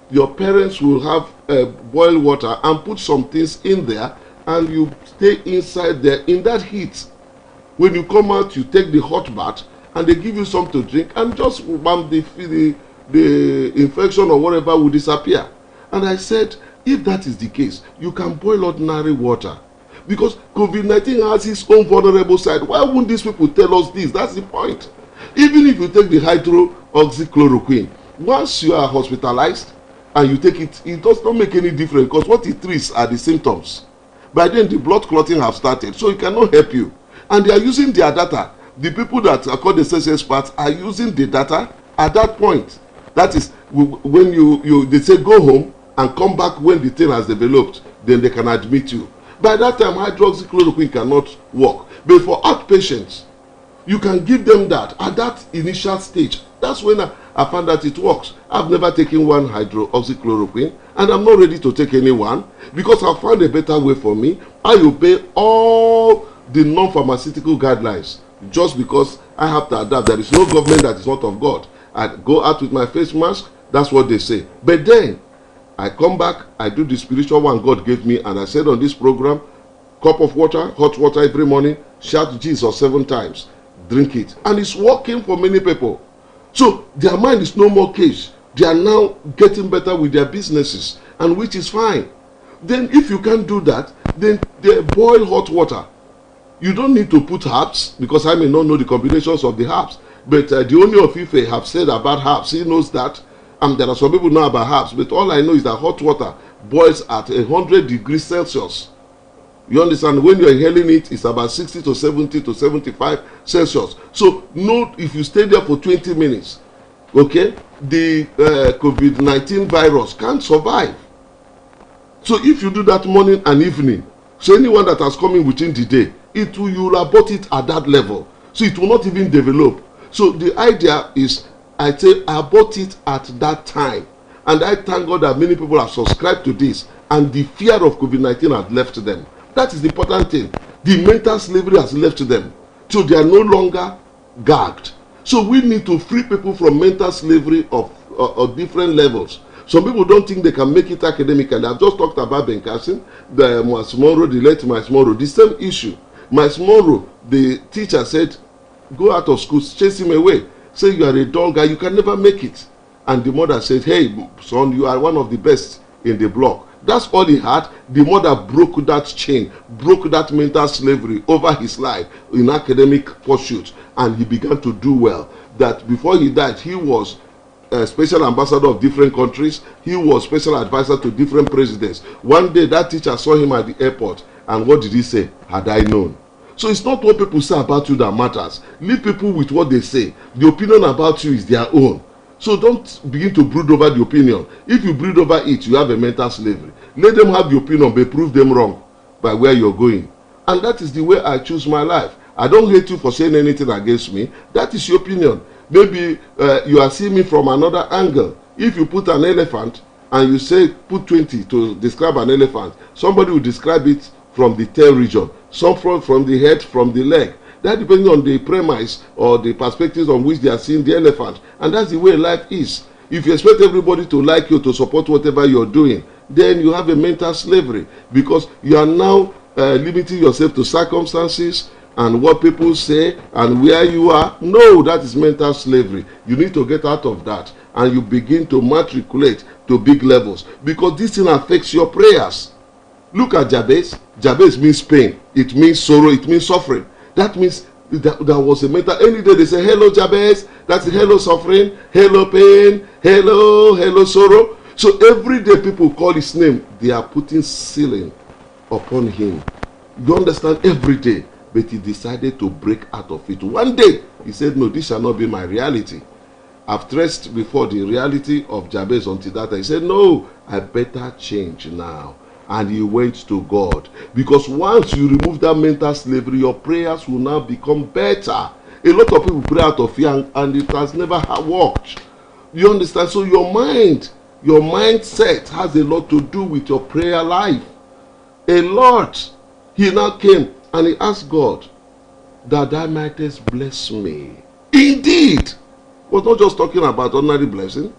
your parents will have boiled water and put some things in there, and you stay inside there in that heat. When you come out, you take the hot bath, and they give you something to drink, and just the infection or whatever will disappear. And I said, if that is the case, you can boil ordinary water. Because COVID-19 has its own vulnerable side. Why wouldn't these people tell us this? That's the point. Even if you take the hydroxychloroquine, once you are hospitalized and you take it, it does not make any difference, because what it treats are the symptoms. By then, the blood clotting have started, so it cannot help you. And they are using their data. The people that are called the sales experts are using the data at that point. That is, when they say go home and come back when the thing has developed, then they can admit you. By that time, hydroxychloroquine cannot work. But for outpatients, you can give them that at that initial stage. That's when I found that it works. I've never taken one hydroxychloroquine, and I'm not ready to take any one, because I found a better way for me. I obey all the non-pharmaceutical guidelines just because I have to adapt. There is no government that is not of God. I go out with my face mask, that's what they say. But then, I come back, I do the spiritual one God gave me, and I said on this program, cup of water, hot water every morning, shout Jesus 7 times, drink it. And it's working for many people. So their mind is no more caged. They are now getting better with their businesses, and which is fine. Then if you can't do that, then they boil hot water. You don't need to put herbs, because I may not know the combinations of the herbs. But the Ooni of Ife have said about herbs. He knows that. There are some people who know about herbs, but all I know is that hot water boils at 100 degrees Celsius. You understand? When you're inhaling it, it's about 60 to 70 to 75 Celsius. So, note, if you stay there for 20 minutes, okay, the COVID-19 virus can't survive. So, if you do that morning and evening, so anyone that has come in within the day, you will abort it at that level. So, it will not even develop. So, the idea is, I say abort it at that time. And I thank God that many people have subscribed to this, and the fear of COVID-19 has left them. That is the important thing. The mental slavery has left them. So they are no longer gagged. So we need to free people from mental slavery of different levels. Some people don't think they can make it academically. I've just talked about Ben Carson, the Miles Monroe, the late Miles Monroe. The same issue. Miles Monroe, the teacher said, go out of school, chase him away. Say you are a dull guy, you can never make it. And the mother said, hey, son, you are one of the best in the block. That's all he had. The mother broke that chain, broke that mental slavery over his life in academic pursuits, and he began to do well. That before he died, he was a special ambassador of different countries. He was special advisor to different presidents. One day, that teacher saw him at the airport, and what did he say? Had I known. So it's not what people say about you that matters. Leave people with what they say. The opinion about you is their own. So don't begin to brood over the opinion. If you brood over it, you have a mental slavery. Let them have the opinion, but prove them wrong by where you're going. And that is the way I choose my life. I don't hate you for saying anything against me. That is your opinion. Maybe you are seeing me from another angle. If you put an elephant and you say put 20 to describe an elephant, somebody will describe it from the tail region, some from the head, from the leg. That depends on the premise or the perspectives on which they are seeing the elephant. And that's the way life is. If you expect everybody to like you, to support whatever you're doing, then you have a mental slavery, because you are now limiting yourself to circumstances and what people say and where you are. No, that is mental slavery. You need to get out of that, and you begin to matriculate to big levels, because this thing affects your prayers. Look at Jabez. Jabez means pain. It means sorrow. It means suffering. That means that was a mental. Any day they say, hello Jabez, that's hello suffering, hello pain, hello sorrow. So every day people call his name, they are putting ceiling upon him. You understand? Every day. But he decided to break out of it. One day, he said, no, this shall not be my reality. I've stressed before the reality of Jabez until that time. He said, no, I better change now. And he went to God. Because once you remove that mental slavery, your prayers will now become better. A lot of people pray out of fear, and it has never worked. You understand? So your mindset has a lot to do with your prayer life. A lot. He now came and he asked God that thou mightest bless me. Indeed. He was not just talking about ordinary blessing.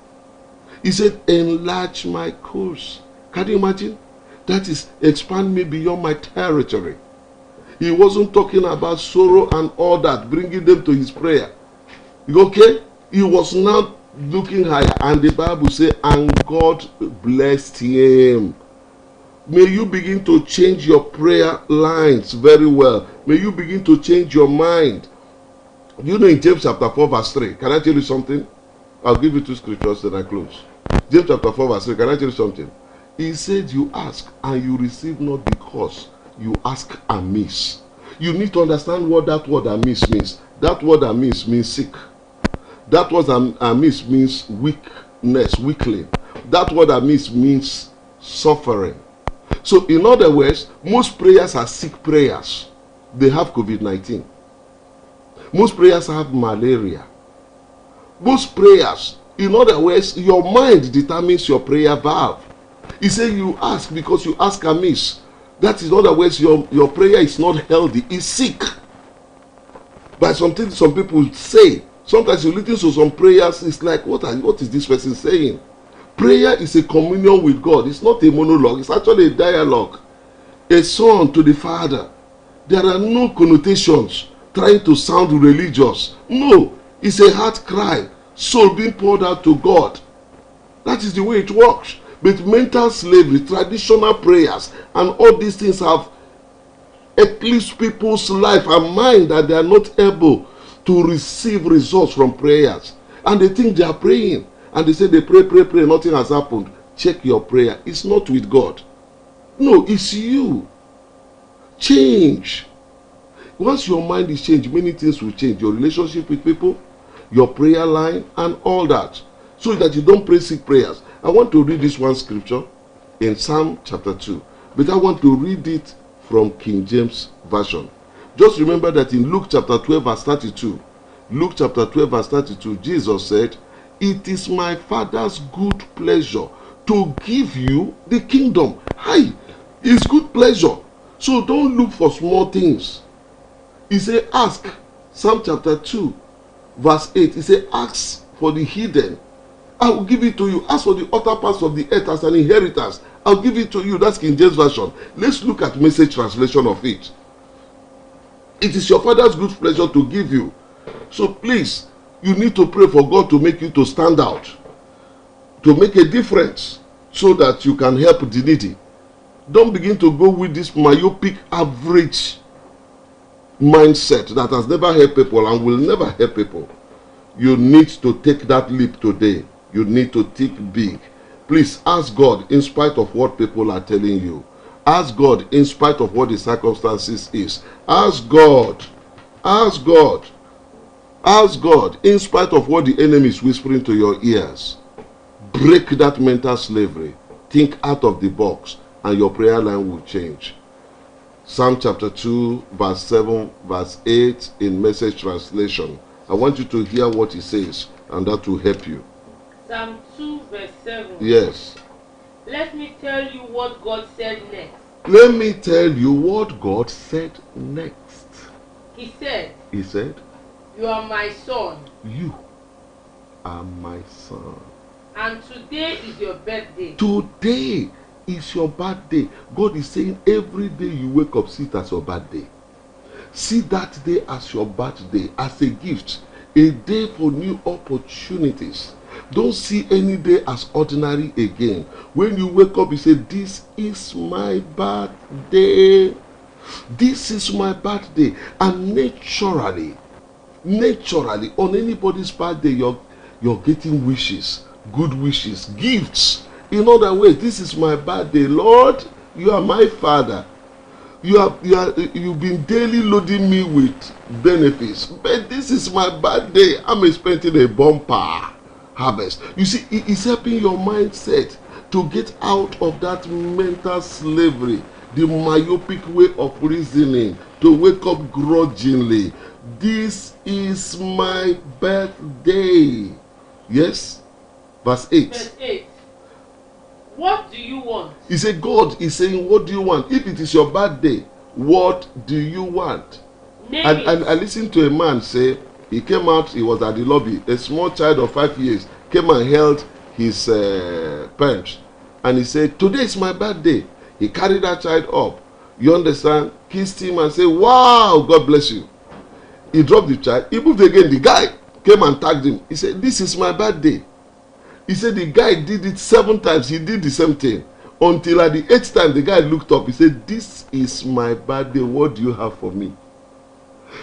He said, enlarge my course. Can you imagine? That is, expand me beyond my territory. He wasn't talking about sorrow and all that, bringing them to his prayer. Okay? He was now looking higher. And the Bible says, and God blessed him. May you begin to change your prayer lines very well. May you begin to change your mind. You know, in James chapter 4 verse 3, can I tell you something? I'll give you two scriptures that I close. James chapter 4 verse 3, can I tell you something? He said, you ask and you receive not because you ask amiss. You need to understand what that word amiss means. That word amiss means sick. That word amiss means weakness, weakling. That word amiss means suffering. So in other words, most prayers are sick prayers. They have COVID-19. Most prayers have malaria. Most prayers, in other words, your mind determines your prayer valve. He said you ask because you ask amiss. That is, in other words, your prayer is not healthy, it's sick. But something some people say, sometimes you listen to some prayers, it's like, what is this person saying? Prayer is a communion with God. It's not a monologue, it's actually a dialogue. A son to the father. There are no connotations trying to sound religious. No, it's a heart cry, soul being poured out to God. That is the way it works. But mental slavery, traditional prayers, and all these things have eclipsed people's life and mind, that they are not able to receive results from prayers. And they think they are praying. And they say they pray, nothing has happened. Check your prayer. It's not with God. No, it's you. Change. Once your mind is changed, many things will change. Your relationship with people, your prayer line, and all that. So that you don't pray sick prayers. I want to read this one scripture in Psalm chapter 2. But I want to read it from King James Version. Just remember that in Luke chapter 12 verse 32, Luke chapter 12 verse 32, Jesus said, it is my Father's good pleasure to give you the kingdom. Hi, it's good pleasure. So don't look for small things. He said, ask. Psalm chapter 2 verse 8, he said, ask for the hidden, I will give it to you. Ask for the utter parts of the earth as an inheritance, I'll give it to you. That's King James Version. Let's look at Message translation of it. It is your Father's good pleasure to give you. So please, you need to pray for God to make you to stand out, to make a difference, so that you can help the needy. Don't begin to go with this myopic average mindset that has never helped people and will never help people. You need to take that leap today. You need to think big. Please ask God in spite of what people are telling you. Ask God in spite of what the circumstances is. Ask God. Ask God. Ask God in spite of what the enemy is whispering to your ears. Break that mental slavery. Think out of the box and your prayer line will change. Psalm chapter 2 verse 7 verse 8 in Message translation. I want you to hear what he says, and that will help you. Psalm 2 verse 7. Yes. Let me tell you what God said next. Let me tell you what God said next. He said, you are my son. You are my son. And today is your birthday. Today is your birthday. God is saying every day you wake up, see it as your birthday. See that day as your birthday, as a gift, a day for new opportunities. Don't see any day as ordinary again. When you wake up, you say, this is my birthday. This is my birthday. And naturally, on anybody's birthday, you're getting wishes, good wishes, gifts. In other words, this is my birthday. Lord, you are my Father. You've been daily loading me with benefits, but this is my birthday. I'm expecting a bumper harvest. You see, it's helping your mindset to get out of that mental slavery, the myopic way of reasoning, to wake up grudgingly. This is my birthday. Yes? Verse 8. Verse 8. What do you want? He said, God is saying, what do you want? If it is your birthday, what do you want? And I listened to a man say, he came out, he was at the lobby, a small child of 5 years came and held his pants, and he said, today is my birthday. He carried that child up, you understand, kissed him and said, wow, God bless you. He dropped the child. He moved again. The guy came and tagged him. He said, this is my birthday. He said the guy did it 7 times. He did the same thing. Until at the 8th time, the guy looked up. He said, this is my birthday. What do you have for me?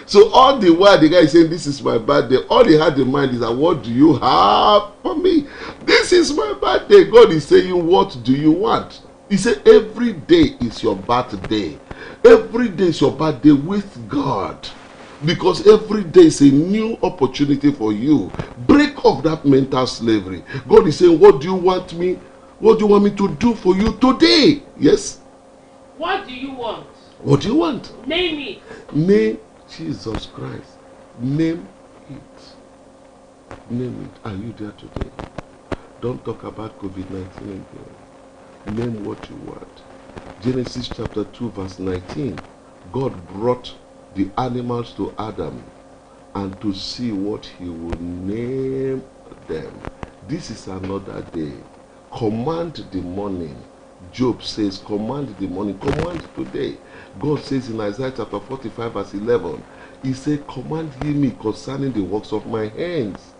So all the while the guy is saying, this is my birthday, all he had in mind is that, what do you have for me? This is my birthday. God is saying, what do you want? He said, every day is your birthday. Every day is your birthday with God. Because every day is a new opportunity for you. Break off that mental slavery. God is saying, what do you want me? What do you want me to do for you today? Yes? What do you want? What do you want? Name it. Name Jesus Christ. Name it. Name it. Are you there today? Don't talk about COVID-19 again. Name what you want. Genesis chapter 2 verse 19. God brought the animals to Adam and to see what he would name them. This is another day. Command the morning. Job says, command the morning. Command today. God says in Isaiah chapter 45 verse 11, he said, command ye me concerning the works of my hands.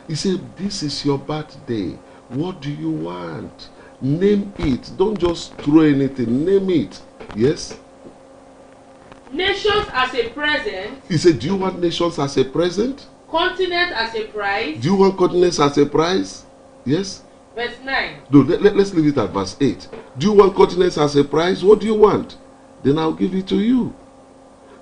He said, this is your birthday. What do you want? Name it. Don't just throw anything. Name it. Yes? Nations as a present. He said, do you want nations as a present? Continent as a prize. Do you want continents as a prize? Yes? Verse 9. No, let's leave it at verse 8. Do you want continents as a prize? What do you want? Then I'll give it to you.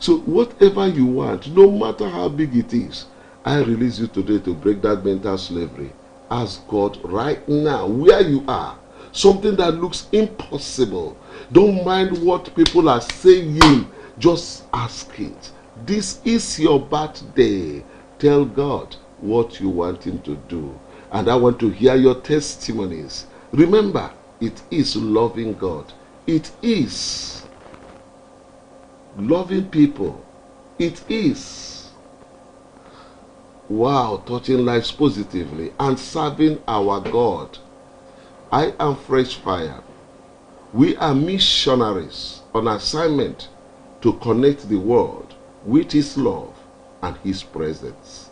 So whatever you want, no matter how big it is, I release you today to break that mental slavery. Ask God right now, where you are, something that looks impossible. Don't mind what people are saying. Just ask it. This is your birthday. Tell God what you want him to do. And I want to hear your testimonies. Remember, it is loving God. It is loving people. It is, wow, touching lives positively and serving our God. I am Fresh Fire. We are missionaries on assignment to connect the world with his love and his presence.